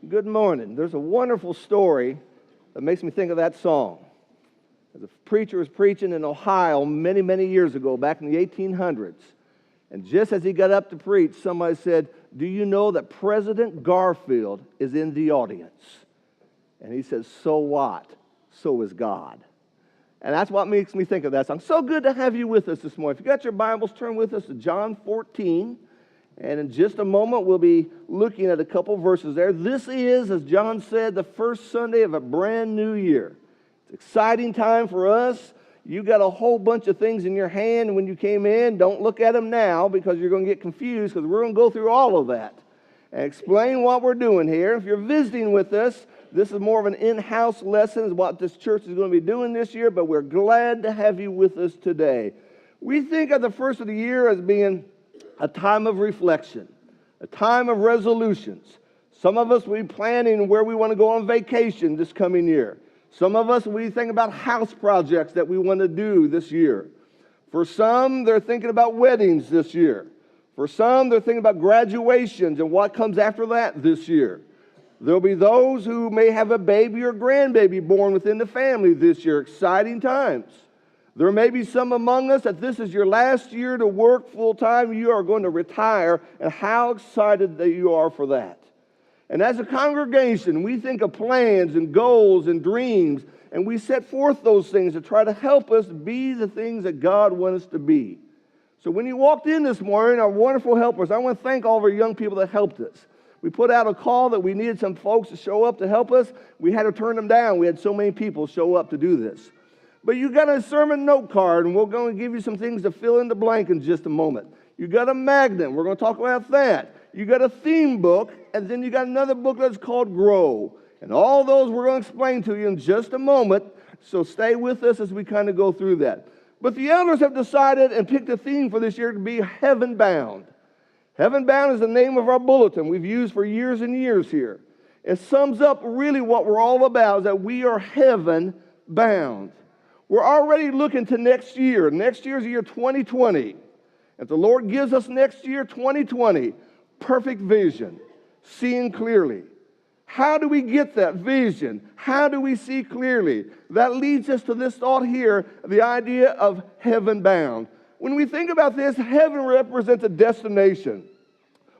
Good morning. There's a wonderful story that makes me think of that song. The preacher was preaching in Ohio many, many years ago, back in the 1800s. And just as he got up to preach, somebody said, "Do you know that President Garfield is in the audience?" And he says, "So what? So is God." And that's what makes me think of that song. So good to have you with us this morning. If you got your Bibles, turn with us to John 14. And in just a moment, we'll be looking at a couple verses there. This is, as John said, the first Sunday of a brand new year. It's an exciting time for us. You got a whole bunch of things in your hand when you came in. Don't look at them now because you're going to get confused, because we're going to go through all of that and explain what we're doing here. If you're visiting with us, this is more of an in-house lesson, is what this church is going to be doing this year, but we're glad to have you with us today. We think of the first of the year as being a time of reflection, a time of resolutions. Some of us will be planning where we want to go on vacation this coming year. Some of us, we think about house projects that we want to do this year. For some, they're thinking about weddings this year. For some, they're thinking about graduations and what comes after that this year. There'll be those who may have a baby or grandbaby born within the family this year. Exciting times. There may be some among us that this is your last year to work full time. You are going to retire, and how excited that you are for that. And as a congregation, we think of plans and goals and dreams, and we set forth those things to try to help us be the things that God wants us to be. So when you walked in this morning, our wonderful helpers, I want to thank all of our young people that helped us. We put out a call that we needed some folks to show up to help us. We had to turn them down. We had so many people show up to do this. But you got a sermon note card, and we're going to give you some things to fill in the blank in just a moment. You got a magnet. We're going to talk about that. You got a theme book, and then you got another book that's called Grow. And all those we're going to explain to you in just a moment, so stay with us as we kind of go through that. But the elders have decided and picked a theme for this year to be Heaven Bound. Heaven Bound is the name of our bulletin we've used for years and years here. It sums up really what we're all about, is that we are heaven bound. We're already looking to next year. Next year is the year 2020. If the Lord gives us next year, 2020, perfect vision, seeing clearly. How do we get that vision? How do we see clearly? That leads us to this thought here, the idea of heaven bound. When we think about this, heaven represents a destination.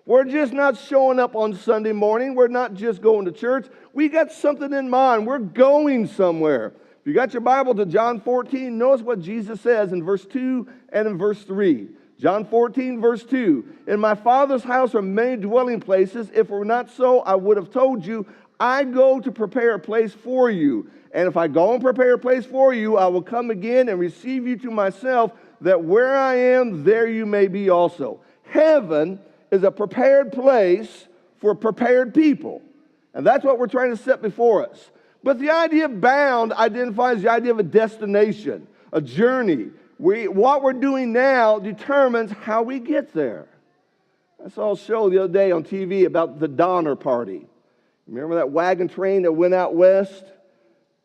We're just not showing up on Sunday morning. We're not just going to church. We got something in mind. We're going somewhere. If you got your Bible to John 14, notice what Jesus says in verse 2 and in verse 3. John 14, verse 2. "In my Father's house are many dwelling places. If it were not so, I would have told you. I go to prepare a place for you. And if I go and prepare a place for you, I will come again and receive you to myself, that where I am, there you may be also." Heaven is a prepared place for prepared people. And that's what we're trying to set before us. But the idea of bound identifies the idea of a destination, a journey. What we're doing now determines how we get there. I saw a show the other day on TV about the Donner Party. Remember that wagon train that went out west?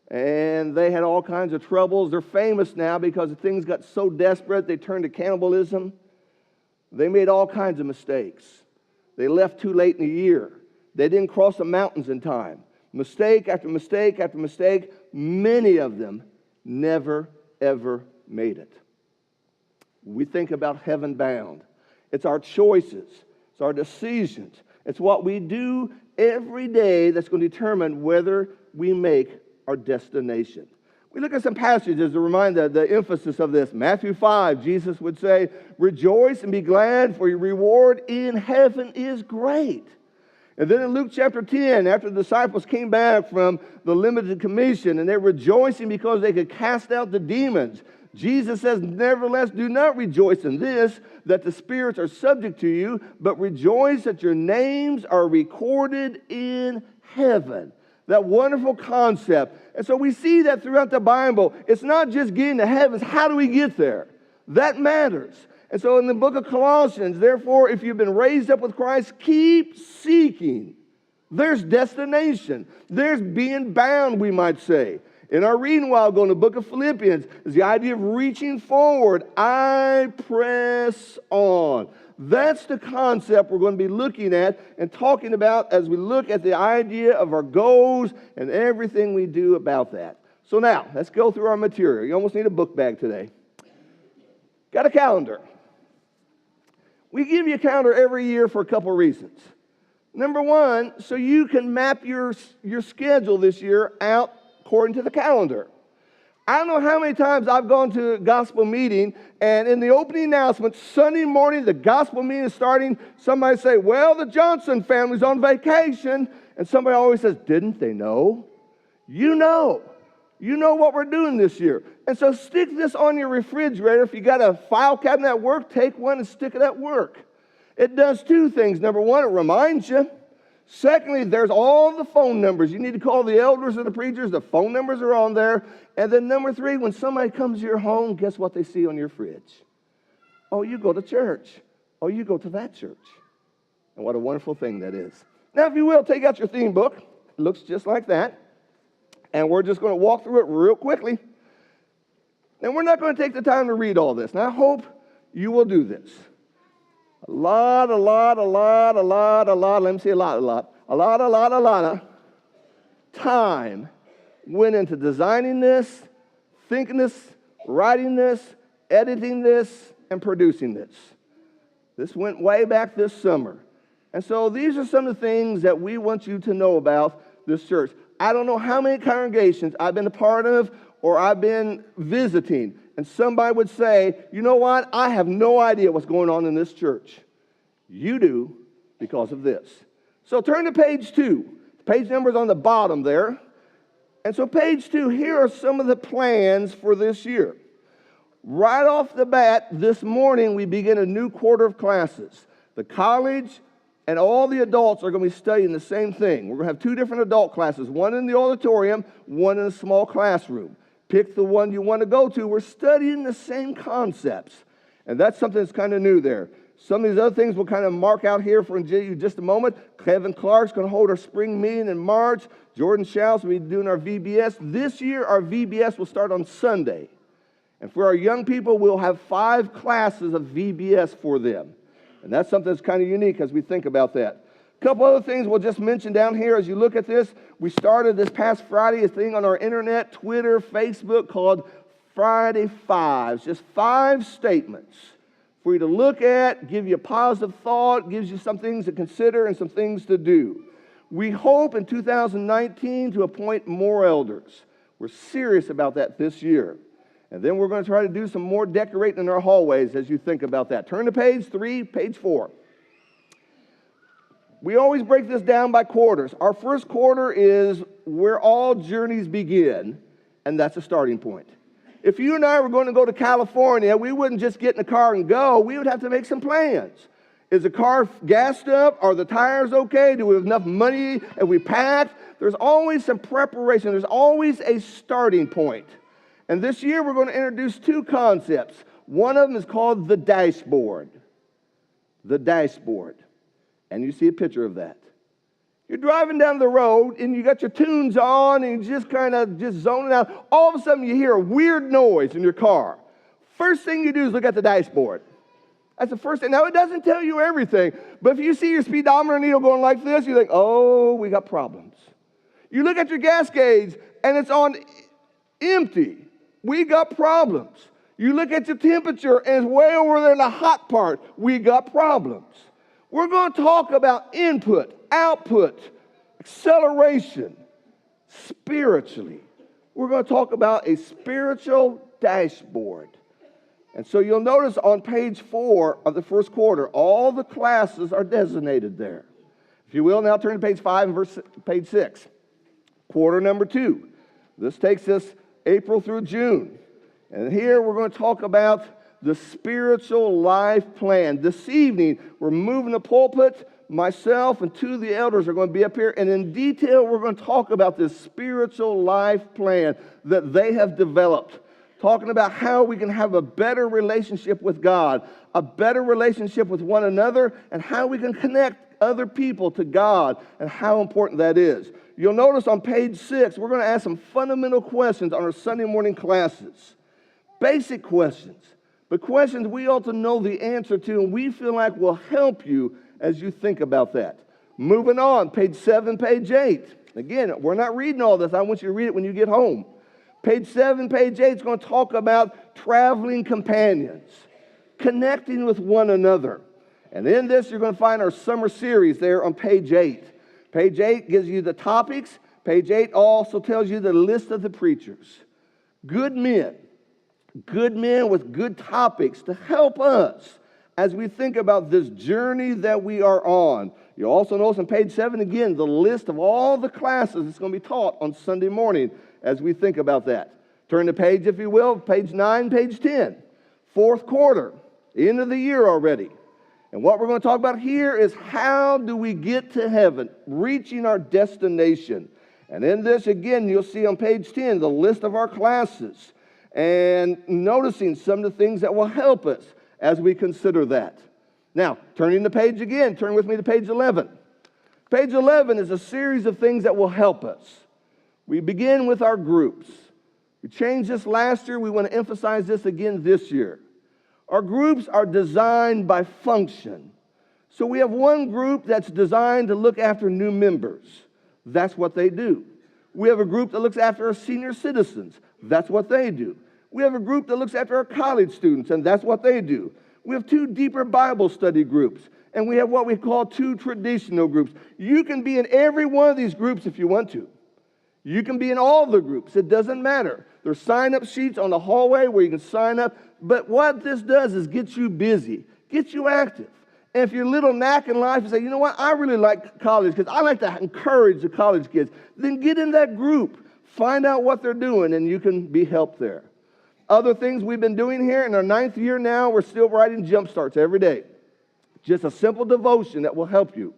And they had all kinds of troubles. They're famous now because things got so desperate they turned to cannibalism. They made all kinds of mistakes. They left too late in the year. They didn't cross the mountains in time. Mistake after mistake after mistake. Many of them never, ever made it. We think about heaven bound. It's our choices. It's our decisions. It's what we do every day that's going to determine whether we make our destination. We look at some passages to remind the emphasis of this. Matthew 5, Jesus would say, "Rejoice and be glad, for your reward in heaven is great." And then in Luke chapter 10, after the disciples came back from the limited commission and they're rejoicing because they could cast out the demons, Jesus says, "Nevertheless, do not rejoice in this, that the spirits are subject to you, but rejoice that your names are recorded in heaven." That wonderful concept. And so we see that throughout the Bible. It's not just getting to heaven. How do we get there? That matters. And so in the book of Colossians, therefore, if you've been raised up with Christ, keep seeking. There's destination. There's being bound, we might say. In our reading while ago in the book of Philippians is the idea of reaching forward. I press on. That's the concept we're going to be looking at and talking about as we look at the idea of our goals and everything we do about that. So now, let's go through our material. You almost need a book bag today. Got a calendar. We give you a calendar every year for a couple of reasons. Number one, so you can map your schedule this year out according to the calendar. I don't know how many times I've gone to a gospel meeting, and in the opening announcement, Sunday morning, the gospel meeting is starting, somebody say, well, the Johnson family's on vacation, and somebody always says, didn't they know? You know. You know what we're doing this year. And so stick this on your refrigerator. If you got a file cabinet at work, take one and stick it at work. It does two things. Number one, it reminds you. Secondly, there's all the phone numbers. You need to call the elders or the preachers. The phone numbers are on there. And then number three, when somebody comes to your home, guess what they see on your fridge? Oh, you go to church. Oh, you go to that church. And what a wonderful thing that is. Now, if you will, take out your theme book. It looks just like that. And we're just going to walk through it real quickly. And we're not going to take the time to read all this. And I hope you will do this. A lot of time went into designing this, thinking this, writing this, editing this, and producing this. This went way back this summer. And so these are some of the things that we want you to know about this church. I don't know how many congregations I've been a part of or I've been visiting, and somebody would say, you know what, I have no idea what's going on in this church. You do because of this. So turn to page 2. The page number is on the bottom there. And so page 2, here are some of the plans for this year. Right off the bat, this morning we begin a new quarter of classes. The college and all the adults are going to be studying the same thing. We're going to have 2 different adult classes, one in the auditorium, one in a small classroom. Pick the one you want to go to. We're studying the same concepts. And that's something that's kind of new there. Some of these other things we'll kind of mark out here for you in just a moment. Kevin Clark's going to hold our spring meeting in March. Jordan Schaus will be doing our VBS. This year, our VBS will start on Sunday. And for our young people, we'll have 5 classes of VBS for them. And that's something that's kind of unique as we think about that. A couple other things we'll just mention down here as you look at this. We started this past Friday a thing on our internet, Twitter, Facebook called Friday Fives. Just 5 statements for you to look at, give you a positive thought, gives you some things to consider and some things to do. We hope in 2019 to appoint more elders. We're serious about that this year. And then we're going to try to do some more decorating in our hallways as you think about that. Turn to page 3, page 4. We always break this down by quarters. Our first quarter is where all journeys begin, and that's a starting point. If you and I were going to go to California, we wouldn't just get in the car and go. We would have to make some plans. Is the car gassed up? Are the tires okay? Do we have enough money? Have we packed? There's always some preparation. There's always a starting point. And this year we're going to introduce 2 concepts. One of them is called the dashboard. The dashboard. And you see a picture of that. You're driving down the road and you got your tunes on and you're just kind of just zoning out. All of a sudden you hear a weird noise in your car. First thing you do is look at the dashboard. That's the first thing. Now, it doesn't tell you everything, but if you see your speedometer needle going like this, you think, oh, we got problems. You look at your gas gauge and it's on empty. We got problems. You look at your temperature and it's way over there in the hot part. We got problems. We're going to talk about input, output, acceleration, spiritually. We're going to talk about a spiritual dashboard. And so you'll notice on page 4 of the first quarter, all the classes are designated there. If you will, now turn to page 5 and page 6. Quarter number 2. This takes us April through June. And here we're going to talk about the spiritual life plan. This evening, we're moving the pulpit. Myself and 2 of the elders are going to be up here, and in detail, we're going to talk about this spiritual life plan that they have developed. Talking about how we can have a better relationship with God, a better relationship with one another, and how we can connect other people to God, and how important that is. You'll notice on page 6, we're going to ask some fundamental questions on our Sunday morning classes. Basic questions, but questions we ought to know the answer to, and we feel like will help you as you think about that. Moving on, page 7, page 8. Again, we're not reading all this. I want you to read it when you get home. Page 7, page 8 is going to talk about traveling companions, connecting with one another. And in this, you're going to find our summer series there on page 8. Page 8 gives you the topics. Page 8 also tells you the list of the preachers. Good men with good topics to help us as we think about this journey that we are on. You'll also notice on page 7 again the list of all the classes that's going to be taught on Sunday morning as we think about that. Turn the page, if you will, page 9, page 10. Fourth quarter, end of the year already. And what we're going to talk about here is how do we get to heaven, reaching our destination. And in this, again, you'll see on page 10 the list of our classes and noticing some of the things that will help us as we consider that. Now, turning the page again, turn with me to page 11. Page 11 is a series of things that will help us. We begin with our groups. We changed this last year. We want to emphasize this again this year. Our groups are designed by function. So we have one group that's designed to look after new members. That's what they do. We have a group that looks after our senior citizens. That's what they do. We have a group that looks after our college students, and that's what they do. We have 2 deeper Bible study groups, and we have what we call 2 traditional groups. You can be in every one of these groups if you want to. You can be in all the groups. It doesn't matter. There's sign-up sheets on the hallway where you can sign up. But what this does is get you busy, get you active. And if you're a little knack in life and say, you know what, I really like college because I like to encourage the college kids, then get in that group. Find out what they're doing, and you can be helped there. Other things we've been doing here in our 9th year now, we're still writing jump starts every day. Just a simple devotion that will help you.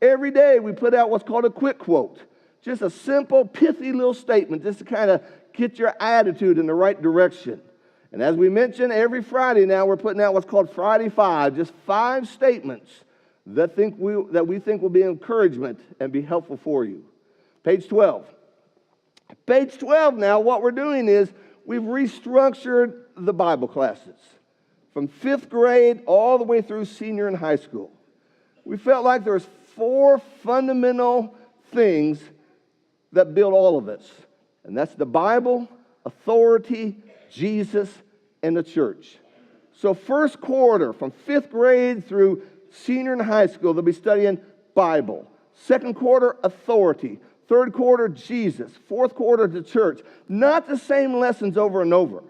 Every day we put out what's called a quick quote. Just a simple, pithy little statement just to kind of get your attitude in the right direction. And as we mentioned, every Friday now we're putting out what's called Friday 5, just 5 statements that we think will be encouragement and be helpful for you. Page 12. Page 12 now, what we're doing is we've restructured the Bible classes from 5th grade all the way through senior and high school. We felt like there's 4 fundamental things that build all of us. And that's the Bible, authority, Jesus, and the church. So first quarter, from 5th grade through senior and high school, they'll be studying Bible. Second quarter, authority. Third quarter, Jesus. Fourth quarter, the church. Not the same lessons over and over.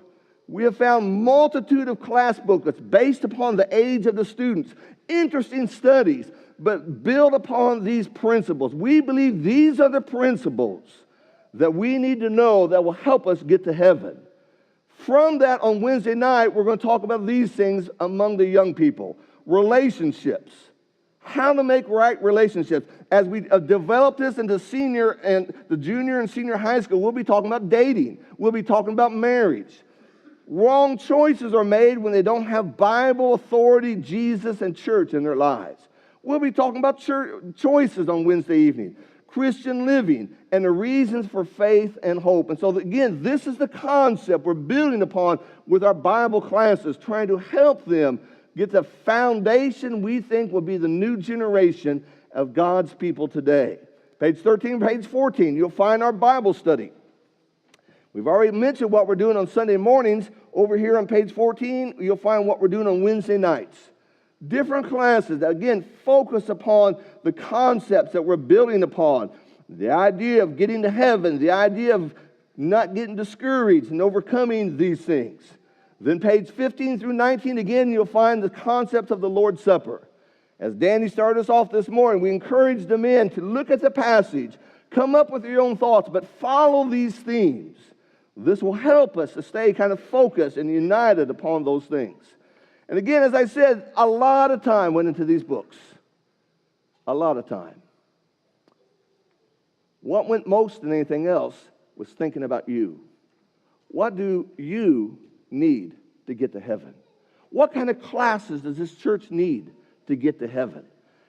We have found multitude of class booklets based upon the age of the students. Interesting studies, but build upon these principles. We believe these are the principles that we need to know that will help us get to heaven. From that, on Wednesday night, we're going to talk about these things among the young people. Relationships. How to make right relationships. As we develop this into senior and the junior and senior high school, we'll be talking about dating. We'll be talking about marriage. Wrong choices are made when they don't have Bible, authority, Jesus, and church in their lives. We'll be talking about choices on Wednesday evening. Christian living, and the reasons for faith and hope. And so again, this is the concept we're building upon with our Bible classes, trying to help them get the foundation we think will be the new generation of God's people today. Page 13, page 14, you'll find our Bible study. We've already mentioned what we're doing on Sunday mornings. Over here on page 14, you'll find what we're doing on Wednesday nights. Different classes that, again, focus upon the concepts that we're building upon. The idea of getting to heaven, the idea of not getting discouraged and overcoming these things. Then page 15 through 19, again, you'll find the concept of the Lord's Supper. As Danny started us off this morning, we encourage the men to look at the passage, come up with your own thoughts, but follow these themes. This will help us to stay kind of focused and united upon those things. And again, as I said, a lot of time went into these books. A lot of time. What went most than anything else was thinking about you. What do you need to get to heaven? What kind of classes does this church need to get to heaven?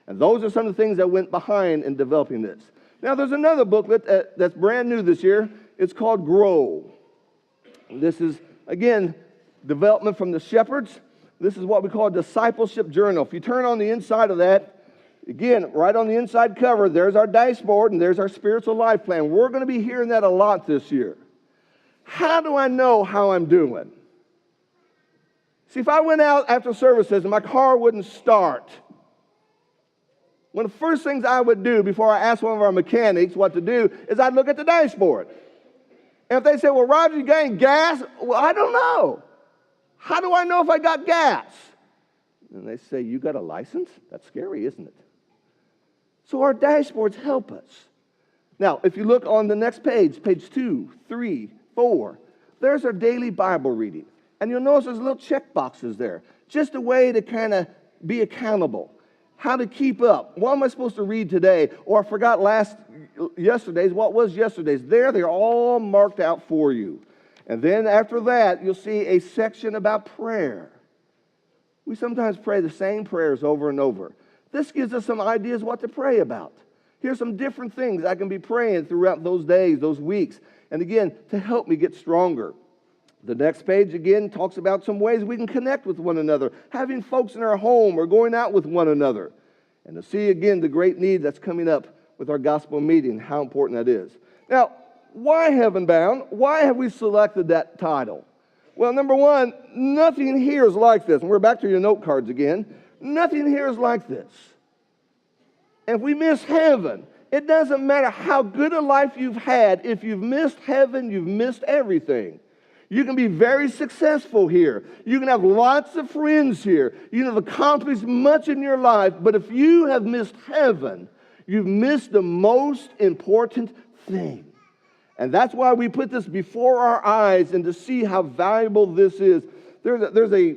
And those are some of the things that went behind in developing this. Now, there's another booklet that's brand new this year. It's called Grow. This is, again, development from the shepherds. This is what we call a discipleship journal. If you turn on the inside of that, again, right on the inside cover, there's our dashboard and there's our spiritual life plan. We're going to be hearing that a lot this year. How do I know how I'm doing? See, if I went out after services and my car wouldn't start, one of the first things I would do before I asked one of our mechanics what to do is I'd look at the dashboard. And if they say, well, Roger, you got any gas? Well, I don't know. How do I know if I got gas? And they say, you got a license? That's scary, isn't it? So our dashboards help us. Now, if you look on the next page, page 2, 3, 4, there's our daily Bible reading. And you'll notice there's little check boxes there. Just a way to kind of be accountable. How to keep up. What am I supposed to read today? Or I forgot yesterday's. What was yesterday's? They're all marked out for you. And then after that, you'll see a section about prayer. We sometimes pray the same prayers over and over. This gives us some ideas what to pray about. Here's some different things I can be praying throughout those days, those weeks. And again, to help me get stronger. The next page, again, talks about some ways we can connect with one another, having folks in our home or going out with one another. And to see, again, the great need that's coming up with our gospel meeting, how important that is. Now, why Heaven Bound? Why have we selected that title? Well, number one, nothing here is like this. And we're back to your note cards again. Nothing here is like this. And if we miss heaven, it doesn't matter how good a life you've had. If you've missed heaven, you've missed everything. You can be very successful here. You can have lots of friends here. You can have accomplished much in your life. But if you have missed heaven, you've missed the most important thing. And that's why we put this before our eyes and to see how valuable this is. There's a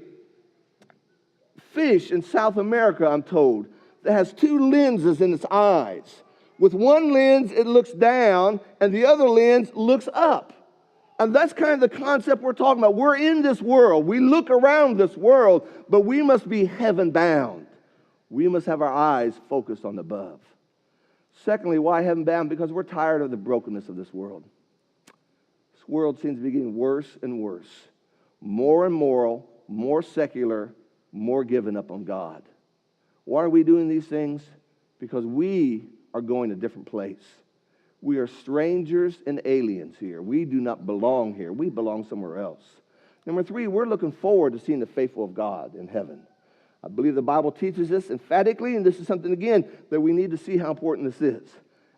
fish in South America, I'm told, that has 2 lenses in its eyes. With one lens, it looks down, and the other lens looks up. And that's kind of the concept we're talking about. We're in this world. We look around this world, but we must be heaven bound. We must have our eyes focused on the above. Secondly, why heaven bound? Because we're tired of the brokenness of this world. This world seems to be getting worse and worse. More immoral, more secular, more given up on God. Why are we doing these things? Because we are going a different place. We are strangers and aliens here. We do not belong here. We belong somewhere else. Number 3, we're looking forward to seeing the faithful of God in heaven. I believe the Bible teaches this emphatically, and this is something, again, that we need to see how important this is.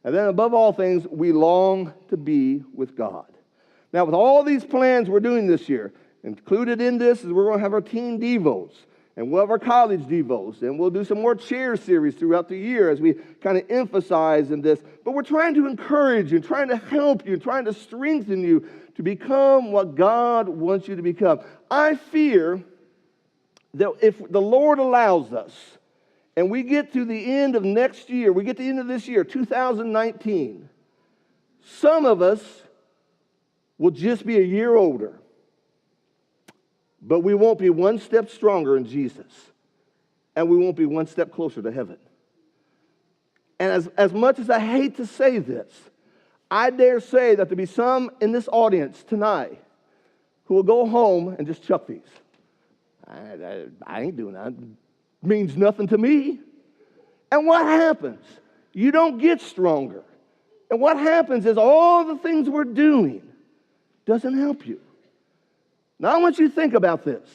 And then above all things, we long to be with God. Now, with all these plans we're doing this year, included in this is we're going to have our teen devos. And we'll have our college devos, and we'll do some more chair series throughout the year as we kind of emphasize in this. But we're trying to encourage you, trying to help you, trying to strengthen you to become what God wants you to become. I fear that if the Lord allows us, and we get to the end of next year, we get to the end of this year, 2019, some of us will just be a year older. But we won't be one step stronger in Jesus. And we won't be one step closer to heaven. And as much as I hate to say this, I dare say that there'll be some in this audience tonight who will go home and just chuck these. I ain't doing that. It means nothing to me. And what happens? You don't get stronger. And what happens is all the things we're doing doesn't help you. Now, I want you to think about this.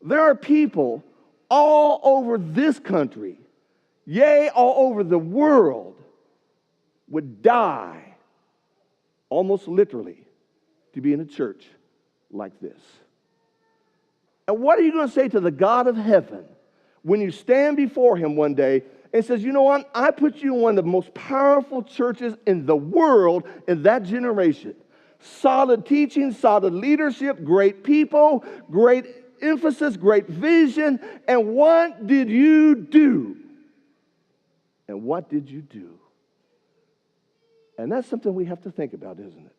There are people all over this country, yea, all over the world, would die, almost literally, to be in a church like this. And what are you going to say to the God of heaven when you stand before Him one day and says, you know what, I put you in one of the most powerful churches in the world in that generation. Solid teaching, solid leadership, great people, great emphasis, great vision. And what did you do? And what did you do? And that's something we have to think about, isn't it?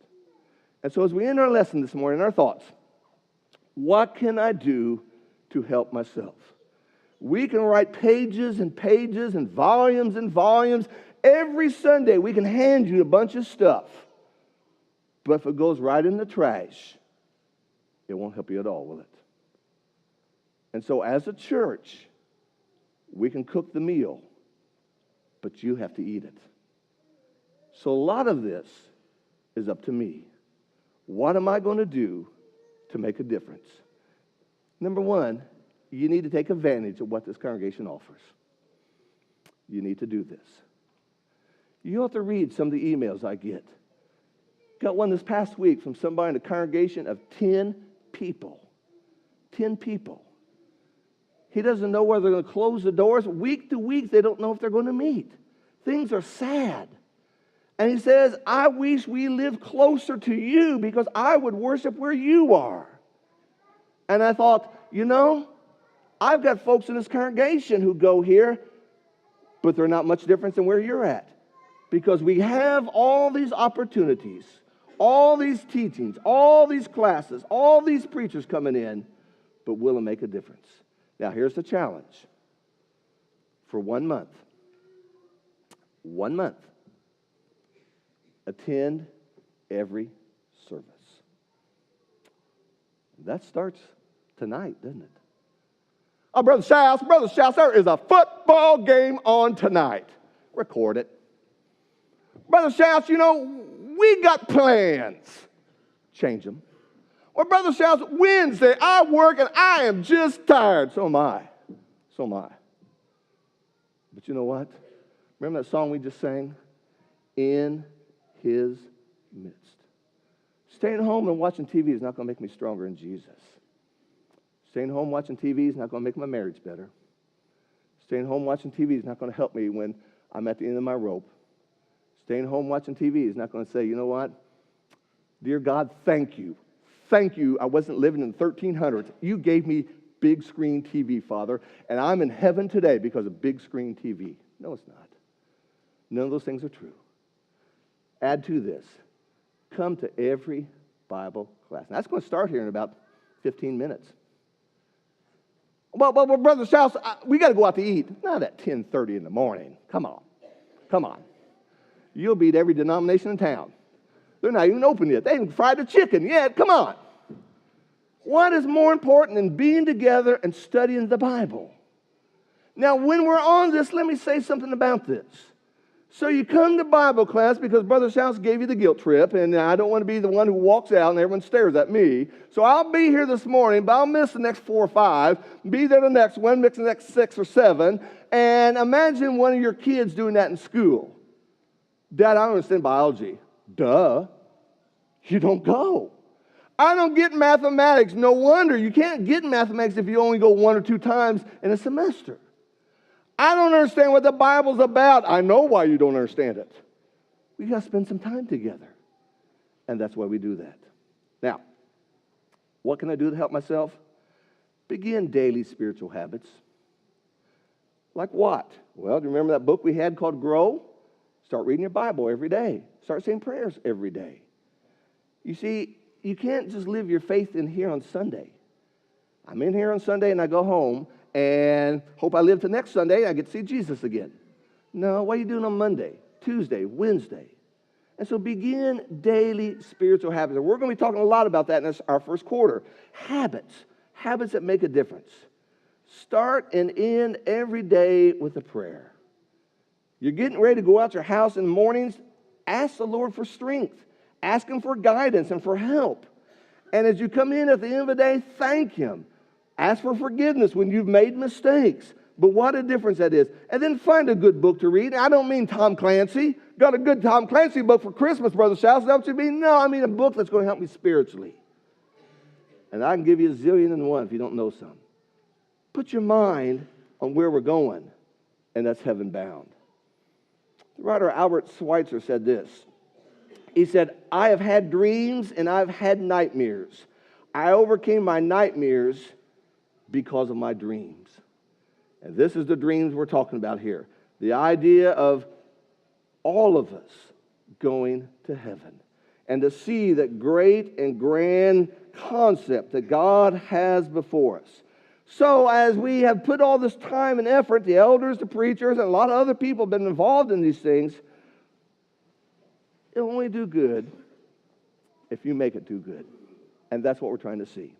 And so as we end our lesson this morning, our thoughts, what can I do to help myself? We can write pages and pages and volumes, Every Sunday we can hand you a bunch of stuff, but if it goes right in the trash, it won't help you at all, will it? And so as a church, we can cook the meal, but you have to eat it. So a lot of this is up to me. What am I going to do to make a difference? Number one, you need to take advantage of what this congregation offers. You need to do this. You have to read some of the emails I get. Got one this past week from somebody in a congregation of 10 people. 10 people. He doesn't know whether they're going to close the doors. Week to week, they don't know if they're going to meet. Things are sad. And he says, I wish we lived closer to you because I would worship where you are. And I thought, I've got folks in this congregation who go here, but they're not much different than where you're at. Because we have all these opportunities, all these teachings, all these classes, all these preachers coming in, but will it make a difference? Now, here's the challenge. For 1 month, attend every service. That starts tonight, doesn't it? Oh, Brother Shouse, there is a football game on tonight. Record it. Brother Shouse, we got plans. Change them. Or Brother Shouse, Wednesday, I work and I am just tired. So am I. But you know what? Remember that song we just sang? In His midst. Staying home and watching TV is not going to make me stronger in Jesus. Staying home watching TV is not going to make my marriage better. Staying home watching TV is not going to help me when I'm at the end of my rope. Staying home watching TV is not going to say, you know what? Dear God, thank you. Thank you. I wasn't living in the 1300s. You gave me big screen TV, Father, and I'm in heaven today because of big screen TV. No, it's not. None of those things are true. Add to this, come to every Bible class. Now, that's going to start here in about 15 minutes. Well, Brother Shouse, we got to go out to eat. Not at 10:30 in the morning. Come on. You'll beat every denomination in town. They're not even open yet. They haven't fried the chicken yet. Come on. What is more important than being together and studying the Bible? Now, when we're on this, let me say something about this. So you come to Bible class because Brother Shouse gave you the guilt trip, and I don't want to be the one who walks out and everyone stares at me. So I'll be here this morning, but I'll miss the next 4 or 5, be there the next one, mix the next 6 or 7, and imagine one of your kids doing that in school. Dad, I don't understand biology. Duh. You don't go. I don't get mathematics. No wonder. You can't get mathematics if you only go 1 or 2 times in a semester. I don't understand what the Bible's about. I know why you don't understand it. We got to spend some time together. And that's why we do that. Now, what can I do to help myself? Begin daily spiritual habits. Like what? Well, do you remember that book we had called Grow? Start reading your Bible every day. Start saying prayers every day. You see, you can't just live your faith in here on Sunday. I'm in here on Sunday and I go home and hope I live to next Sunday and I get to see Jesus again. No, what are you doing on Monday, Tuesday, Wednesday? And so begin daily spiritual habits. And we're going to be talking a lot about that in our first quarter. Habits that make a difference. Start and end every day with a prayer. You're getting ready to go out your house in the mornings, ask the Lord for strength. Ask Him for guidance and for help. And as you come in at the end of the day, thank Him. Ask for forgiveness when you've made mistakes. But what a difference that is. And then find a good book to read. I don't mean Tom Clancy. Got a good Tom Clancy book for Christmas, Brother Shouse. Is that what you mean? No, I mean a book that's going to help me spiritually. And I can give you a zillion and one if you don't know some. Put your mind on where we're going, and that's heaven bound. The writer Albert Schweitzer said this. He said, I have had dreams and I've had nightmares. I overcame my nightmares because of my dreams. And this is the dreams we're talking about here. The idea of all of us going to heaven. And to see that great and grand concept that God has before us. So as we have put all this time and effort, the elders, the preachers, and a lot of other people have been involved in these things, it'll only do good if you make it do good. And that's what we're trying to see.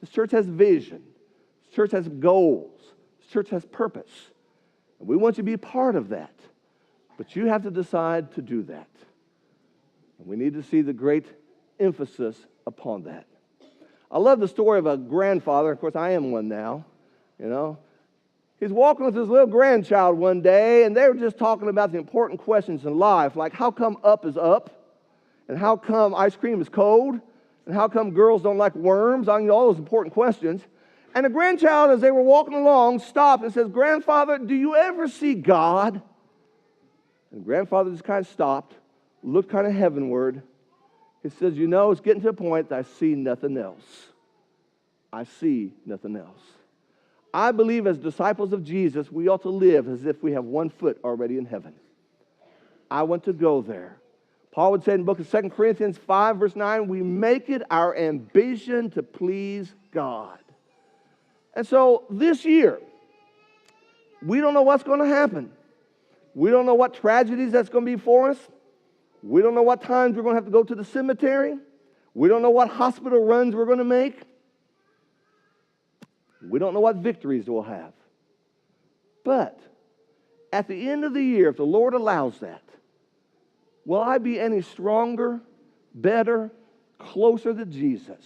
This church has vision. This church has goals. This church has purpose. And we want you to be a part of that. But you have to decide to do that. And we need to see the great emphasis upon that. I love the story of a grandfather. Of course, I am one now, He's walking with his little grandchild one day, and they were just talking about the important questions in life, like how come up is up, and how come ice cream is cold, and how come girls don't like worms, all those important questions. And the grandchild, as they were walking along, stopped and says, "Grandfather, do you ever see God?" And grandfather just kind of stopped, looked kind of heavenward. He says, it's getting to a point that I see nothing else. I see nothing else. I believe as disciples of Jesus, we ought to live as if we have one foot already in heaven. I want to go there. Paul would say in the book of 2 Corinthians 5, verse 9, we make it our ambition to please God. And so this year, we don't know what's going to happen. We don't know what tragedies that's going to be for us. We don't know what times we're going to have to go to the cemetery. We don't know what hospital runs we're going to make. We don't know what victories we'll have. But at the end of the year, if the Lord allows that, will I be any stronger, better, closer to Jesus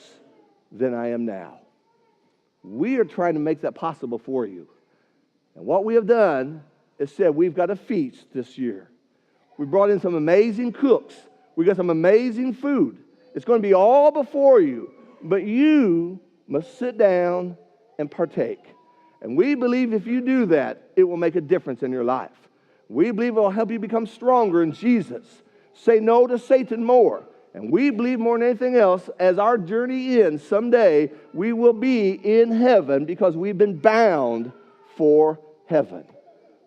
than I am now? We are trying to make that possible for you. And what we have done is said we've got a feast this year. We brought in some amazing cooks. We got some amazing food. It's going to be all before you, but you must sit down and partake. And we believe if you do that, it will make a difference in your life. We believe it will help you become stronger in Jesus. Say no to Satan more. And we believe more than anything else, as our journey ends someday, we will be in heaven because we've been bound for heaven.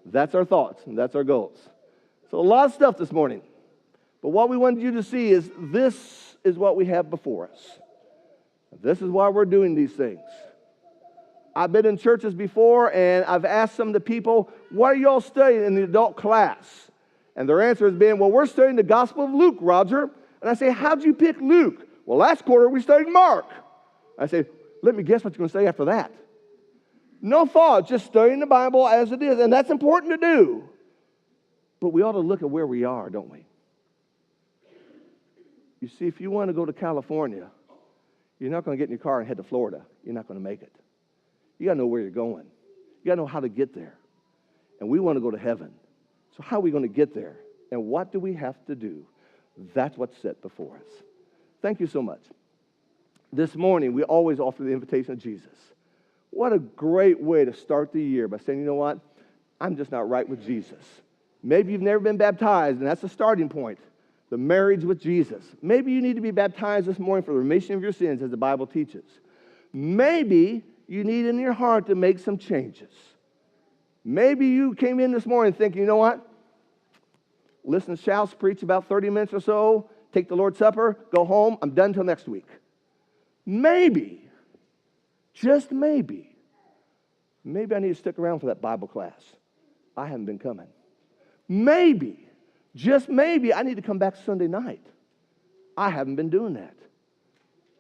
That's our thoughts and that's our goals. So a lot of stuff this morning. But what we wanted you to see is this is what we have before us. This is why we're doing these things. I've been in churches before, and I've asked some of the people, what are you all studying in the adult class? And their answer has been, well, we're studying the Gospel of Luke, Roger. And I say, how'd you pick Luke? Well, last quarter we studied Mark. I say, let me guess what you're going to say after that. No thought, just studying the Bible as it is, and that's important to do. But we ought to look at where we are, don't we? You see, if you want to go to California, you're not going to get in your car and head to Florida. You're not going to make it. You got to know where you're going. You got to know how to get there. And we want to go to heaven. So how are we going to get there? And what do we have to do? That's what's set before us. Thank you so much. This morning, we always offer the invitation of Jesus. What a great way to start the year by saying, you know what? I'm just not right with Jesus. Maybe you've never been baptized, and that's the starting point. The marriage with Jesus. Maybe you need to be baptized this morning for the remission of your sins, as the Bible teaches. Maybe you need in your heart to make some changes. Maybe you came in this morning thinking, you know what? Listen to Shouts preach about 30 minutes or so, take the Lord's Supper, go home, I'm done till next week. Maybe, just maybe I need to stick around for that Bible class. I haven't been coming. Maybe, just maybe, I need to come back Sunday night. I haven't been doing that.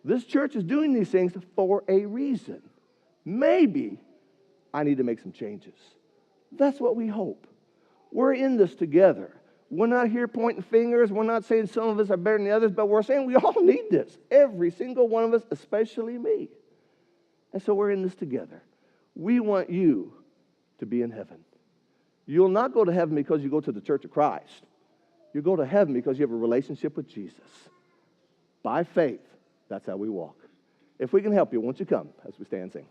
This church is doing these things for a reason. Maybe I need to make some changes. That's what we hope. We're in this together. We're not here pointing fingers. We're not saying some of us are better than the others, but we're saying we all need this. Every single one of us, especially me. And so we're in this together. We want you to be in heaven. You'll not go to heaven because you go to the Church of Christ. You go to heaven because you have a relationship with Jesus. By faith, that's how we walk. If we can help you, won't you come as we stand and sing?